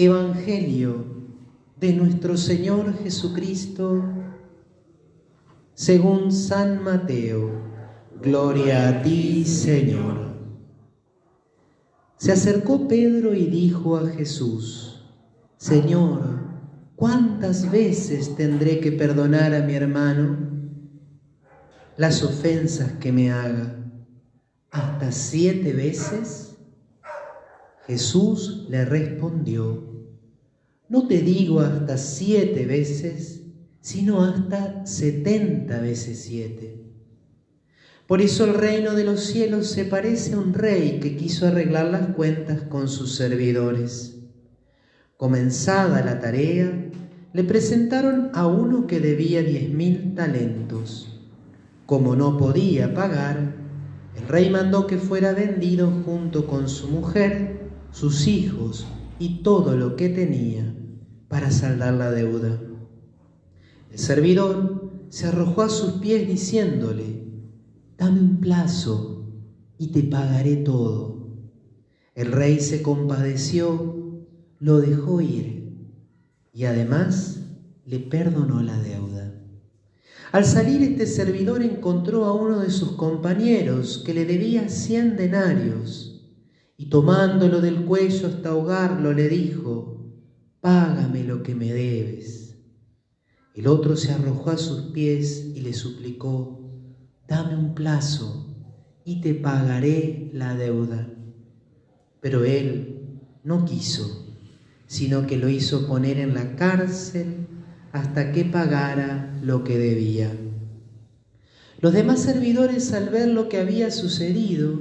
Evangelio de nuestro Señor Jesucristo según San Mateo. Gloria a ti, Señor. Se acercó Pedro y dijo a Jesús: Señor, ¿cuántas veces tendré que perdonar a mi hermano las ofensas que me haga? ¿Hasta 7 veces? Jesús le respondió: no te digo hasta 7 veces, sino hasta 70 veces 7. Por eso el reino de los cielos se parece a un rey que quiso arreglar las cuentas con sus servidores. Comenzada la tarea, le presentaron a uno que debía 10.000 talentos. Como no podía pagar, el rey mandó que fuera vendido junto con su mujer, sus hijos y todo lo que tenía para saldar la deuda. El servidor se arrojó a sus pies diciéndole: dame un plazo y te pagaré todo. El rey se compadeció, lo dejó ir y además le perdonó la deuda. Al salir, este servidor encontró a uno de sus compañeros que le debía 100 denarios y tomándolo del cuello hasta ahogarlo le dijo: págame lo que me debes. El otro se arrojó a sus pies y le suplicó: dame un plazo y te pagaré la deuda. Pero él no quiso, sino que lo hizo poner en la cárcel hasta que pagara lo que debía. Los demás servidores, al ver lo que había sucedido,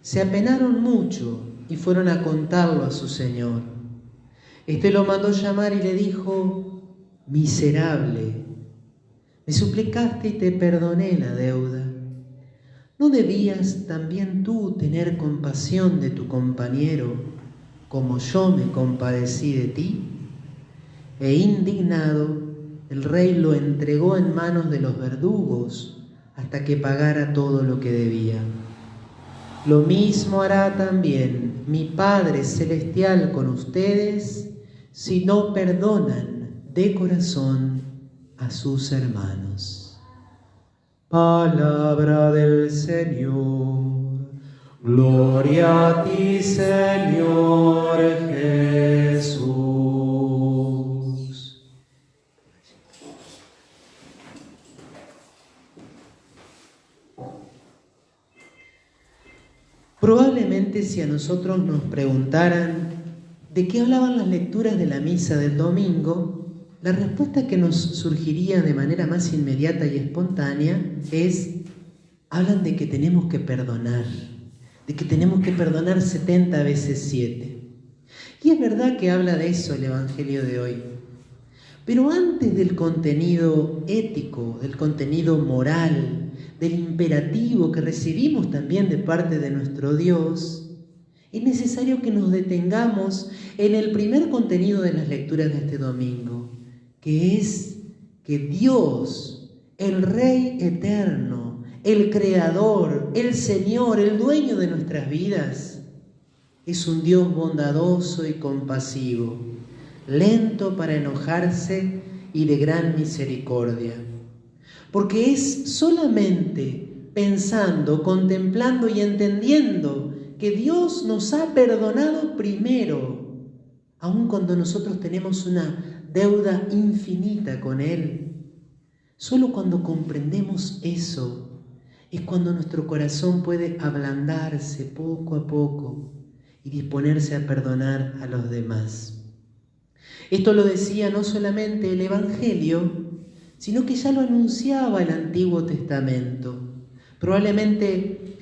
se apenaron mucho y fueron a contarlo a su señor. Este lo mandó llamar y le dijo: miserable, me suplicaste y te perdoné la deuda. ¿No debías también tú tener compasión de tu compañero, como yo me compadecí de ti? E indignado, el rey lo entregó en manos de los verdugos hasta que pagara todo lo que debía. Lo mismo hará también mi Padre Celestial con ustedes si no perdonan de corazón a sus hermanos. Palabra del Señor. Gloria a ti, Señor Jesús. Probablemente si a nosotros nos preguntaran de qué hablaban las lecturas de la misa del domingo, la respuesta que nos surgiría de manera más inmediata y espontánea es: hablan de que tenemos que perdonar, de que tenemos que perdonar 70 veces 7. Y es verdad que habla de eso el Evangelio de hoy. Pero antes del contenido ético, del contenido moral, del imperativo que recibimos también de parte de nuestro Dios, es necesario que nos detengamos en el primer contenido de las lecturas de este domingo, que es que Dios, el Rey eterno, el Creador, el Señor, el dueño de nuestras vidas, es un Dios bondadoso y compasivo, lento para enojarse y de gran misericordia. Porque es solamente pensando, contemplando y entendiendo que Dios nos ha perdonado primero, aun cuando nosotros tenemos una deuda infinita con Él. Solo cuando comprendemos eso es cuando nuestro corazón puede ablandarse poco a poco y disponerse a perdonar a los demás. Esto lo decía no solamente el Evangelio, sino que ya lo anunciaba el Antiguo Testamento. Probablemente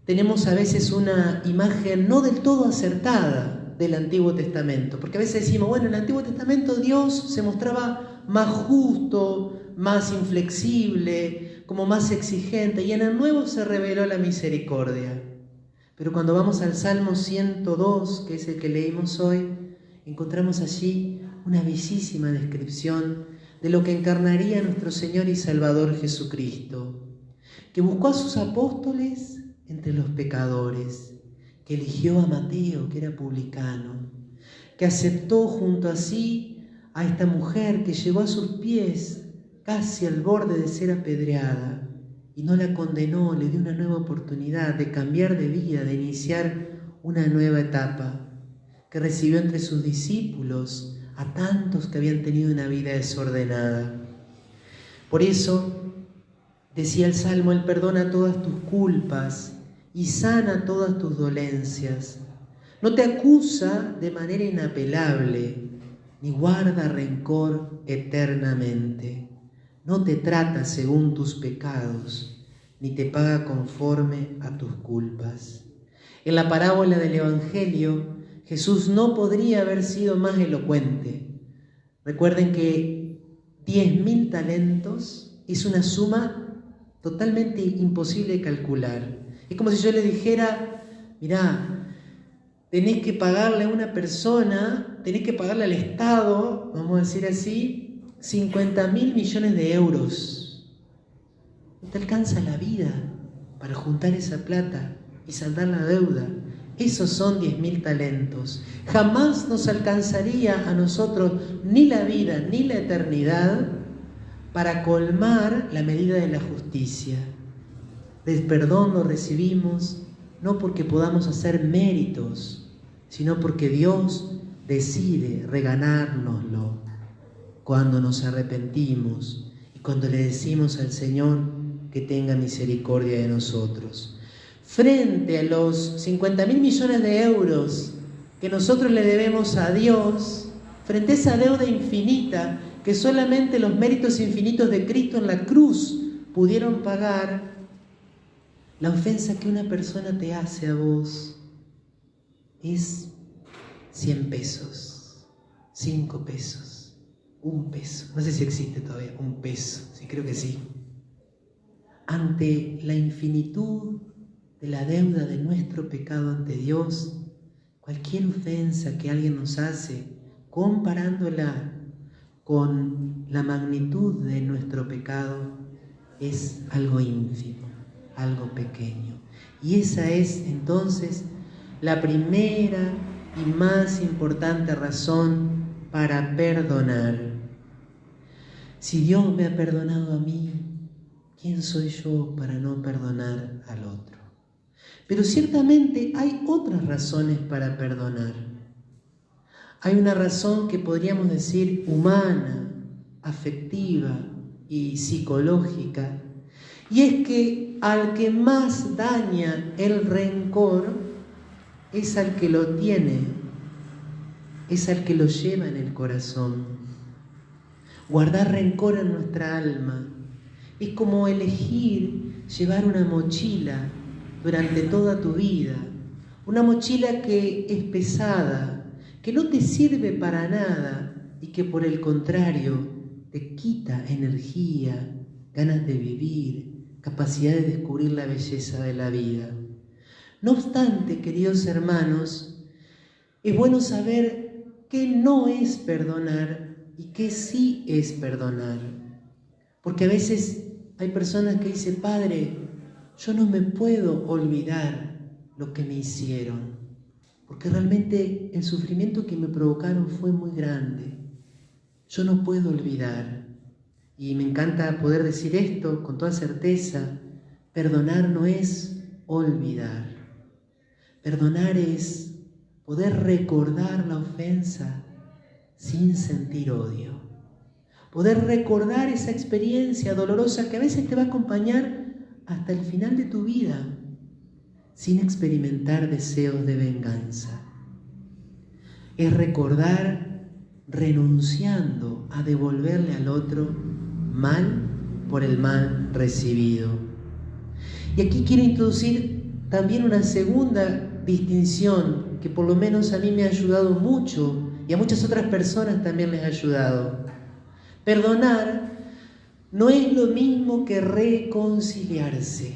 tenemos a veces una imagen no del todo acertada del Antiguo Testamento, porque a veces decimos, bueno, en el Antiguo Testamento Dios se mostraba más justo, más inflexible, como más exigente, y en el Nuevo se reveló la misericordia. Pero cuando vamos al Salmo 102, que es el que leímos hoy, encontramos allí una bellísima descripción de lo que encarnaría nuestro Señor y Salvador Jesucristo, que buscó a sus apóstoles entre los pecadores, que eligió a Mateo, que era publicano, que aceptó junto a sí a esta mujer que llegó a sus pies casi al borde de ser apedreada y no la condenó, le dio una nueva oportunidad de cambiar de vida, de iniciar una nueva etapa, que recibió entre sus discípulos a tantos que habían tenido una vida desordenada. Por eso, decía el Salmo, Él perdona todas tus culpas y sana todas tus dolencias. No te acusa de manera inapelable, ni guarda rencor eternamente. No te trata según tus pecados, ni te paga conforme a tus culpas. En la parábola del Evangelio, Jesús no podría haber sido más elocuente. Recuerden que 10.000 talentos es una suma totalmente imposible de calcular. Es como si yo le dijera, mirá, tenés que pagarle a una persona, tenés que pagarle al Estado, vamos a decir así, 50.000 millones de euros. No te alcanza la vida para juntar esa plata y saldar la deuda. Esos son 10.000 talentos. Jamás nos alcanzaría a nosotros ni la vida ni la eternidad para colmar la medida de la justicia. El perdón lo recibimos no porque podamos hacer méritos, sino porque Dios decide regalárnoslo cuando nos arrepentimos y cuando le decimos al Señor que tenga misericordia de nosotros. Frente a los 50.000 millones de euros que nosotros le debemos a Dios, frente a esa deuda infinita que solamente los méritos infinitos de Cristo en la cruz pudieron pagar, la ofensa que una persona te hace a vos es 100 pesos, 5 pesos, 1 peso. No sé si existe todavía 1 peso, sí, creo que sí. Ante la infinitud de la deuda de nuestro pecado ante Dios, cualquier ofensa que alguien nos hace, comparándola con la magnitud de nuestro pecado, es algo ínfimo, algo pequeño. Y esa es entonces la primera y más importante razón para perdonar. Si Dios me ha perdonado a mí, ¿quién soy yo para no perdonar al otro? Pero ciertamente hay otras razones para perdonar. Hay una razón que podríamos decir humana, afectiva y psicológica, y es que al que más daña el rencor es al que lo tiene, es al que lo lleva en el corazón. Guardar rencor en nuestra alma es como elegir llevar una mochila durante toda tu vida, una mochila que es pesada, que no te sirve para nada y que por el contrario te quita energía, ganas de vivir, capacidad de descubrir la belleza de la vida. No obstante, queridos hermanos, es bueno saber qué no es perdonar y qué sí es perdonar. Porque a veces hay personas que dicen, Padre, yo no me puedo olvidar lo que me hicieron, porque realmente el sufrimiento que me provocaron fue muy grande. Yo no puedo olvidar. Y me encanta poder decir esto con toda certeza. Perdonar no es olvidar. Perdonar es poder recordar la ofensa sin sentir odio. Poder recordar esa experiencia dolorosa que a veces te va a acompañar hasta el final de tu vida, sin experimentar deseos de venganza. Es recordar renunciando a devolverle al otro mal por el mal recibido. Y aquí quiero introducir también una segunda distinción que por lo menos a mí me ha ayudado mucho y a muchas otras personas también les ha ayudado. Perdonar no es lo mismo que reconciliarse,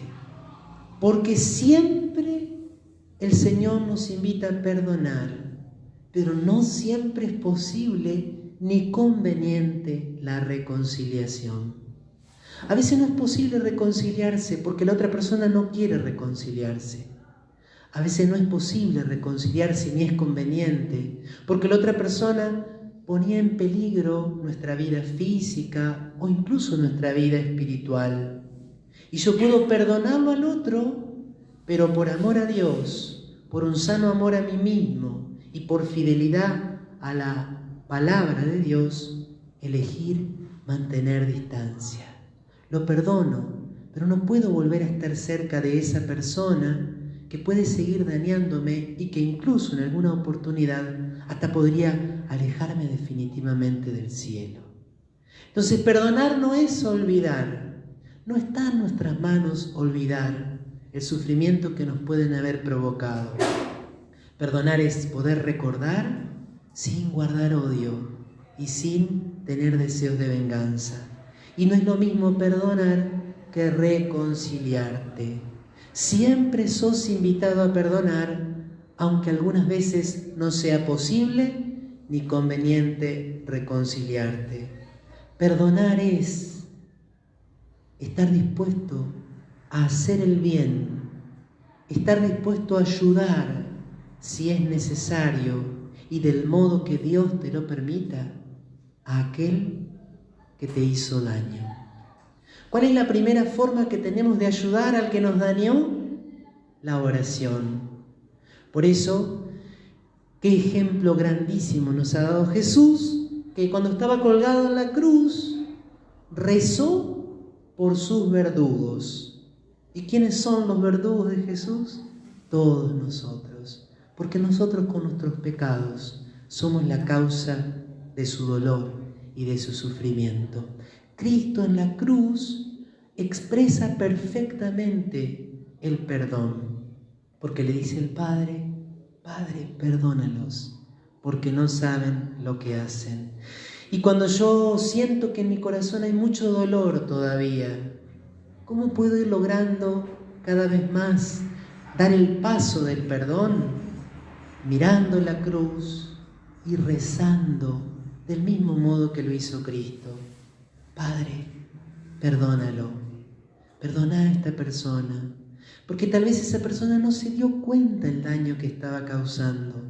porque siempre el Señor nos invita a perdonar, pero no siempre es posible ni conveniente la reconciliación. A veces no es posible reconciliarse porque la otra persona no quiere reconciliarse. A veces no es posible reconciliarse ni es conveniente, porque la otra persona ponía en peligro nuestra vida física o incluso nuestra vida espiritual. Y yo puedo perdonarlo al otro, pero por amor a Dios, por un sano amor a mí mismo y por fidelidad a la palabra de Dios, elegir mantener distancia. Lo perdono, pero no puedo volver a estar cerca de esa persona que puede seguir dañándome y que incluso en alguna oportunidad hasta podría alejarme definitivamente del cielo. Entonces, perdonar no es olvidar. No está en nuestras manos olvidar el sufrimiento que nos pueden haber provocado. Perdonar es poder recordar sin guardar odio y sin tener deseos de venganza. Y no es lo mismo perdonar que reconciliarte. Siempre sos invitado a perdonar, aunque algunas veces no sea posible ni conveniente reconciliarte. Perdonar es estar dispuesto a hacer el bien, estar dispuesto a ayudar si es necesario y del modo que Dios te lo permita a aquel que te hizo daño. ¿Cuál es la primera forma que tenemos de ayudar al que nos dañó? La oración. Por eso, qué ejemplo grandísimo nos ha dado Jesús, que cuando estaba colgado en la cruz, rezó por sus verdugos. ¿Y quiénes son los verdugos de Jesús? Todos nosotros, porque nosotros con nuestros pecados somos la causa de su dolor y de su sufrimiento. Cristo en la cruz expresa perfectamente el perdón, porque le dice el Padre, Padre, perdónalos, porque no saben lo que hacen. Y cuando yo siento que en mi corazón hay mucho dolor todavía, ¿cómo puedo ir logrando cada vez más dar el paso del perdón? Mirando la cruz y rezando del mismo modo que lo hizo Cristo. Padre, perdónalo, perdona a esta persona, porque tal vez esa persona no se dio cuenta del daño que estaba causando,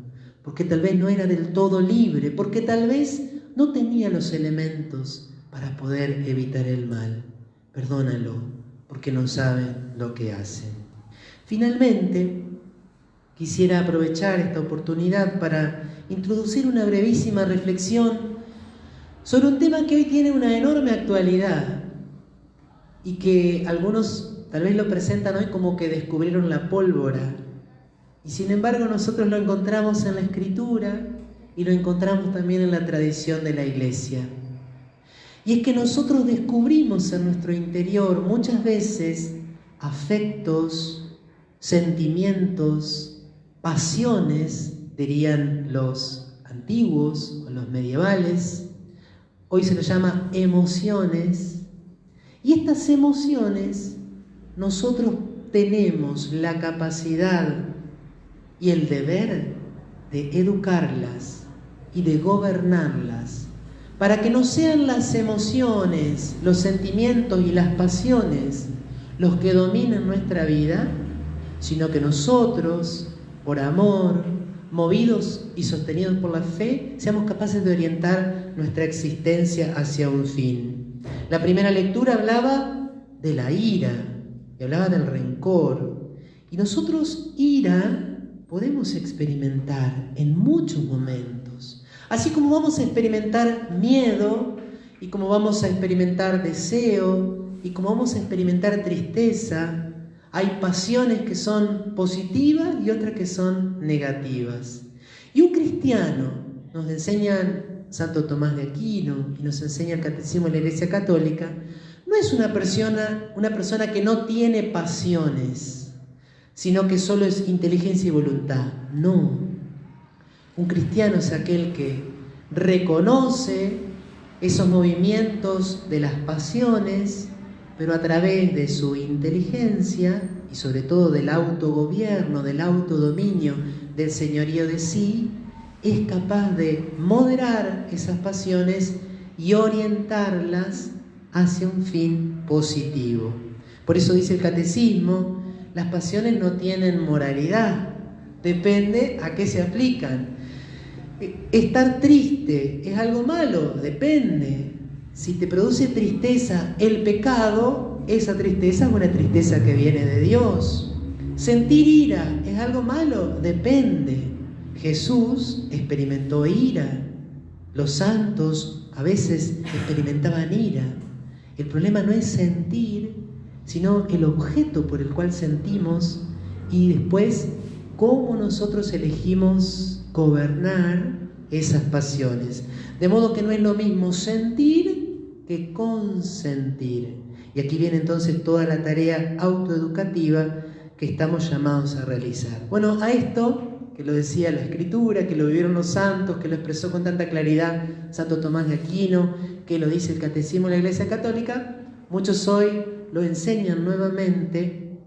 porque tal vez no era del todo libre, porque tal vez no tenía los elementos para poder evitar el mal. Perdónalo, porque no saben lo que hacen. Finalmente, quisiera aprovechar esta oportunidad para introducir una brevísima reflexión sobre un tema que hoy tiene una enorme actualidad y que algunos tal vez lo presentan hoy como que descubrieron la pólvora. Y sin embargo nosotros lo encontramos en la Escritura y lo encontramos también en la tradición de la Iglesia. Y es que nosotros descubrimos en nuestro interior muchas veces afectos, sentimientos, pasiones, dirían los antiguos o los medievales. Hoy se lo llama emociones. Y estas emociones nosotros tenemos la capacidad y el deber de educarlas y de gobernarlas para que no sean las emociones, los sentimientos y las pasiones los que dominen nuestra vida, sino que nosotros, por amor, movidos y sostenidos por la fe, seamos capaces de orientar nuestra existencia hacia un fin. La primera lectura hablaba de la ira y hablaba del rencor. Y nosotros ira podemos experimentar en muchos momentos. Así como vamos a experimentar miedo y como vamos a experimentar deseo y como vamos a experimentar tristeza, hay pasiones que son positivas y otras que son negativas. Y un cristiano, nos enseña Santo Tomás de Aquino y nos enseña el Catecismo de la Iglesia Católica, no es una persona que no tiene pasiones, sino que solo es inteligencia y voluntad. No. Un cristiano es aquel que reconoce esos movimientos de las pasiones, pero a través de su inteligencia y sobre todo del autogobierno, del autodominio, del señorío de sí, es capaz de moderar esas pasiones y orientarlas hacia un fin positivo. Por eso dice el Catecismo, las pasiones no tienen moralidad, Depende a qué se aplican. Estar triste es algo malo, depende. Si te produce tristeza el pecado, esa tristeza es una tristeza que viene de Dios. Sentir ira es algo malo, depende. Jesús experimentó ira. Los santos a veces experimentaban ira. El problema no es sentir, sino el objeto por el cual sentimos y después cómo nosotros elegimos gobernar esas pasiones. De modo que no es lo mismo sentir que consentir. Y aquí viene entonces toda la tarea autoeducativa que estamos llamados a realizar. Bueno, a esto, que lo decía la Escritura, que lo vivieron los santos, que lo expresó con tanta claridad Santo Tomás de Aquino, que lo dice el Catecismo de la Iglesia Católica, muchos hoy lo enseñan nuevamente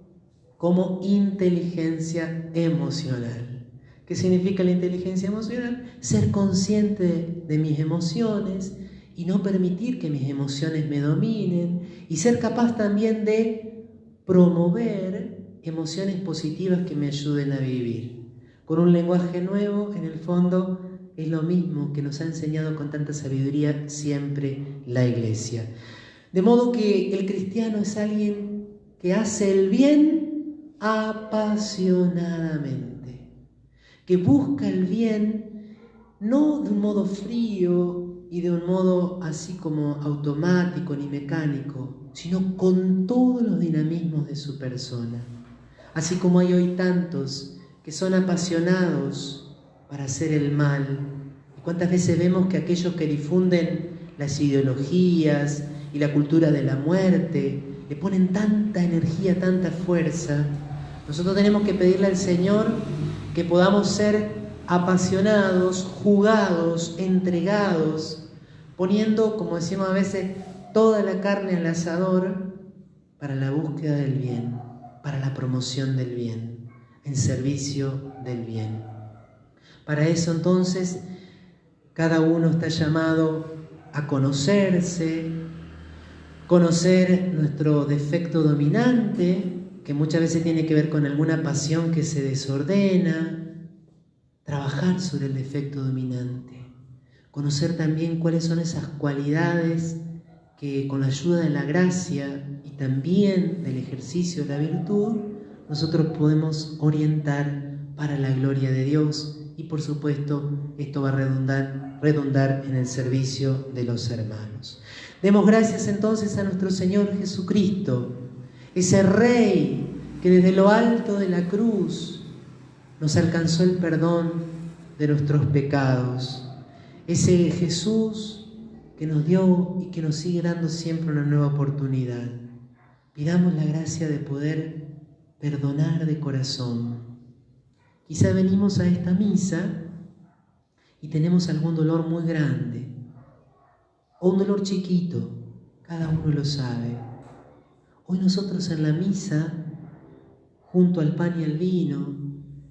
como inteligencia emocional. ¿Qué significa la inteligencia emocional? Ser consciente de mis emociones y no permitir que mis emociones me dominen, y ser capaz también de promover emociones positivas que me ayuden a vivir. Con un lenguaje nuevo, en el fondo, es lo mismo que nos ha enseñado con tanta sabiduría siempre la Iglesia. De modo que el cristiano es alguien que hace el bien apasionadamente, que busca el bien no de un modo frío y de un modo así como automático ni mecánico, sino con todos los dinamismos de su persona. Así como hay hoy tantos que son apasionados para hacer el mal. ¿Cuántas veces vemos que aquellos que difunden las ideologías y la cultura de la muerte le ponen tanta energía, tanta fuerza? Nosotros tenemos que pedirle al Señor que podamos ser apasionados, jugados, entregados, poniendo, como decimos a veces, toda la carne al asador para la búsqueda del bien, para la promoción del bien, en servicio del bien. Para eso entonces cada uno está llamado a conocerse, conocer nuestro defecto dominante, que muchas veces tiene que ver con alguna pasión que se desordena, trabajar sobre el defecto dominante, conocer también cuáles son esas cualidades que con la ayuda de la gracia y también del ejercicio de la virtud, nosotros podemos orientar para la gloria de Dios, y por supuesto esto va a redundar en el servicio de los hermanos. Demos gracias entonces a nuestro Señor Jesucristo, ese Rey que desde lo alto de la cruz nos alcanzó el perdón de nuestros pecados, ese Jesús que nos dio y que nos sigue dando siempre una nueva oportunidad. Pidamos la gracia de poder perdonar de corazón. Quizá venimos a esta misa y tenemos algún dolor muy grande o un dolor chiquito, cada uno lo sabe. Hoy nosotros en la misa, junto al pan y al vino,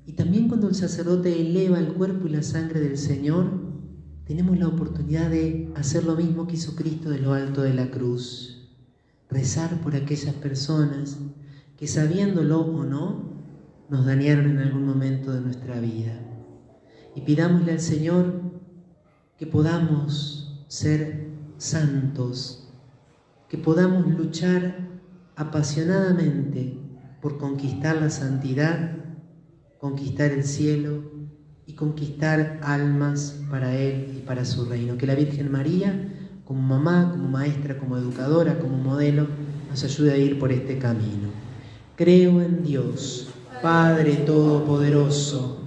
y también cuando el sacerdote eleva el cuerpo y la sangre del Señor, tenemos la oportunidad de hacer lo mismo que hizo Cristo de lo alto de la cruz. Rezar por aquellas personas que, sabiéndolo o no, nos dañaron en algún momento de nuestra vida. Y pidámosle al Señor que podamos ser santos, que podamos luchar apasionadamente por conquistar la santidad, conquistar el cielo y conquistar almas para Él y para su reino. Que la Virgen María, como mamá, como maestra, como educadora, como modelo, nos ayude a ir por este camino. Creo en Dios, Padre Todopoderoso,